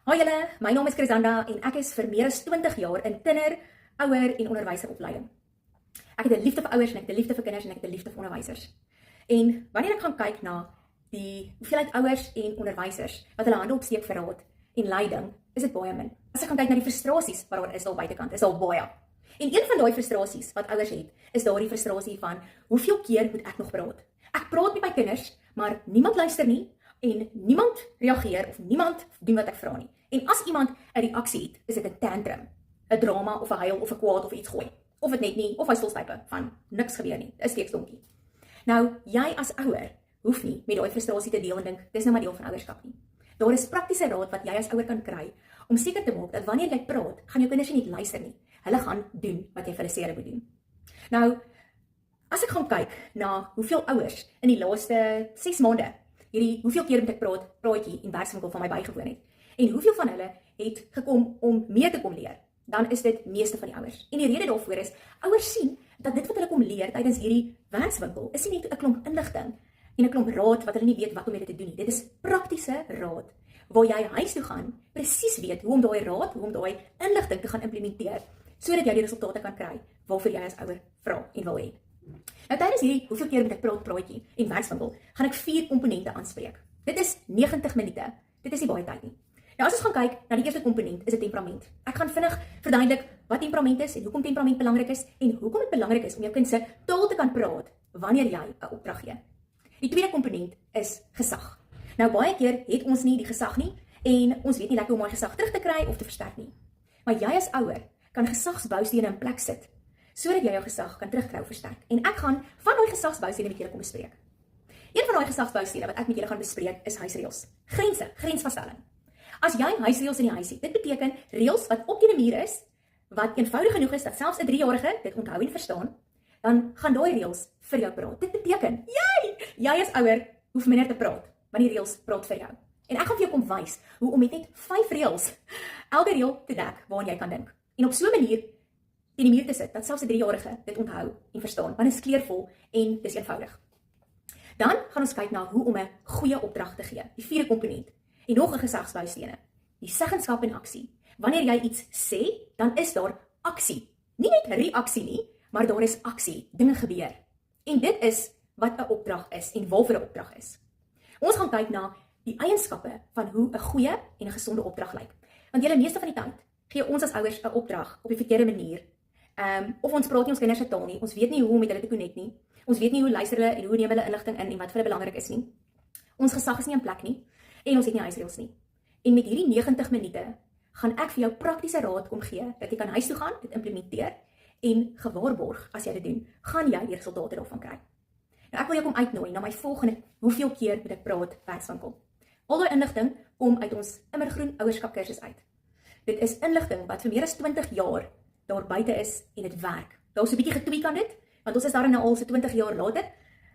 Hoi julle, my naam is Chrisanda en ek is vir meer as 20 jaar in tinder, ouer en onderwyseropleiding. Ek het 'n liefde vir ouers en ek het 'n liefde vir kinders en ek het 'n liefde vir onderwysers. En wanneer ek gaan kyk na die hoeveelheid ouers en onderwysers wat hulle hande opsteek vir raad en leiding, is dit baie min. As ek gaan kyk na die frustrasies wat daar is daar buitekant, is daar baie. En een van daai frustrasies wat ouers het, is daardie frustrasie van hoeveel keer moet ek nog praat? Ek praat met my kinders, maar niemand luister nie en niemand reageer of niemand doen wat ek vra nie. En as iemand 'n reaksie het, is dit 'n tantrum, 'n drama of 'n huil of 'n kwaad of iets gooi. Of dit net nie, of hy stilstype van niks gebeur nie, 'n steekstonkie. Nou, jy as ouer hoef nie met daai frustrasie te deel en dink, dis nou maar deel van ouerskap nie. Daar is praktiese raad wat jy as ouer kan kry om seker te maak dat wanneer jy praat, gaan jou kinders nie luister nie. Hulle gaan doen wat jy vir hulle sê hulle moet doen. Nou, as ek gaan kyk na hoeveel ouers in die laaste 6 maande hierdie hoeveel keer moet ek praat, praatjie en werkswinkel van my bygewoon het, en hoeveel van hulle het gekom om meer te kom leer, dan is dit meeste van die ouers. En die rede daarvoor is, ouers sien dat dit wat hulle kom leer tydens hierdie werkswinkel, is nie net 'n klomp inligting en 'n klomp raad wat hulle nie weet wat om mee te doen nie. Dit is praktiese raad, waar jy huis toe gaan, presies weet hoe om daai raad, hoe om daai inligting te gaan implementeer, sodat jy die resultate kan kry, waarvoor jy as ouer vra en wil hê. Nou tydens hierdie hoeveel keer moet ek praat praatjie en werkswinkel, gaan ek 4 komponente aanspreek. Dit is 90 minute, dit is nie baie tyd nie. Nou as ons gaan kyk na die eerste komponent, is dit temperament. Ek gaan vinnig verduidelik wat temperament is en hoekom temperament belangrik is en hoekom dit belangrik is om jou kind se taal te kan praat wanneer jy 'n opdrag gee. Die tweede komponent is gesag. Nou baie keer het ons nie die gesag nie en ons weet nie lekker hoe om daai gesag terug te kry of te versterk nie. Maar jy as ouer kan gesagsboustene in plek sit sodat jy jou gesag kan terugkry of versterk. En ek gaan van daai gesagsboustene met julle kom bespreek. Een van daai gesagsboustene wat ek met julle gaan bespreek is huisreëls. Grense, grensvasstelling. As jy huisreëls in die huis het, dit beteken reëls wat op die muur is, wat eenvoudig genoeg is dat selfs 'n 3-jarige dit onthou en verstaan, dan gaan daai reëls vir jou praat. Dit beteken, jy as ouer hoef minder te praat, want die reëls praat vir jou. En ek gaan vir jou kom wys hoe om met net 5 reëls elke reël te dek waaraan jy kan dink. En op so 'n manier teen die muur te sit, dat selfs 'n 3-jarige dit onthou en verstaan, want dit is kleurvol en dis eenvoudig. Dan gaan ons kyk na hoe om 'n goeie opdrag te gee, die 4de komponent. En nog 'n gesagsboustene, die seggenskap en aksie. Wanneer jy iets sê, dan is daar aksie. Nie net reaksie nie, maar daar is aksie, dinge gebeur. En dit is wat 'n opdrag is en waarvoor 'n opdrag is. Ons gaan kyk na die eienskappe van hoe 'n goeie en 'n gesonde opdrag lyk. Want julle meeste van die tyd gee ons as ouers 'n opdrag op die verkeerde manier. Of ons praat nie ons kinders se taal nie, ons weet nie hoe om met hulle te connect nie. Ons weet nie hoe luister hulle en hoe neem hulle inligting in en wat vir hulle belangrik is nie. Ons gesag is nie in plek nie. En ons het nie huisreëls nie. En met hierdie 90 minute gaan ek vir jou praktiese raad kom gee, dat jy kan huis toe gaan, dit implementeer, en gewaarborg, as jy dit doen, gaan jy die resultate daarvan kry. Nou ek wil jou kom uitnooi na my volgende, hoeveel keer moet ek praat, werkswinkel. Al die inligting kom uit ons Immergroen ouerskap kursus uit. Dit is inligting wat vir meer as 20 jaar daar buite is en dit werk. Daar is 'n bietjie getweak aan dit, want ons is daar nou al so 20 jaar later,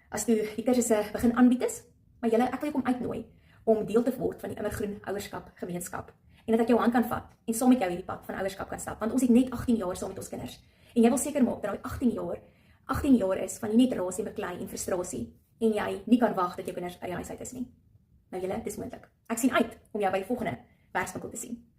as toe die kursusse begin aanbied is, maar julle, ek wil jou kom uitnooi om deel te word van die Immergroen ouerskap gemeenskap en dat ek jou hand kan vat en saam met jou hierdie pad van ouerskap kan stap, want ons het net 18 jaar saam met ons kinders en jy wil seker maak dat daai 18 jaar is van nie net raas en beklei en frustrasie en jy nie kan wag dat jou kinders uit die huis uit is nie. Nou julle, dis moontlik. Ek sien uit om jou by die volgende werkswinkel te sien.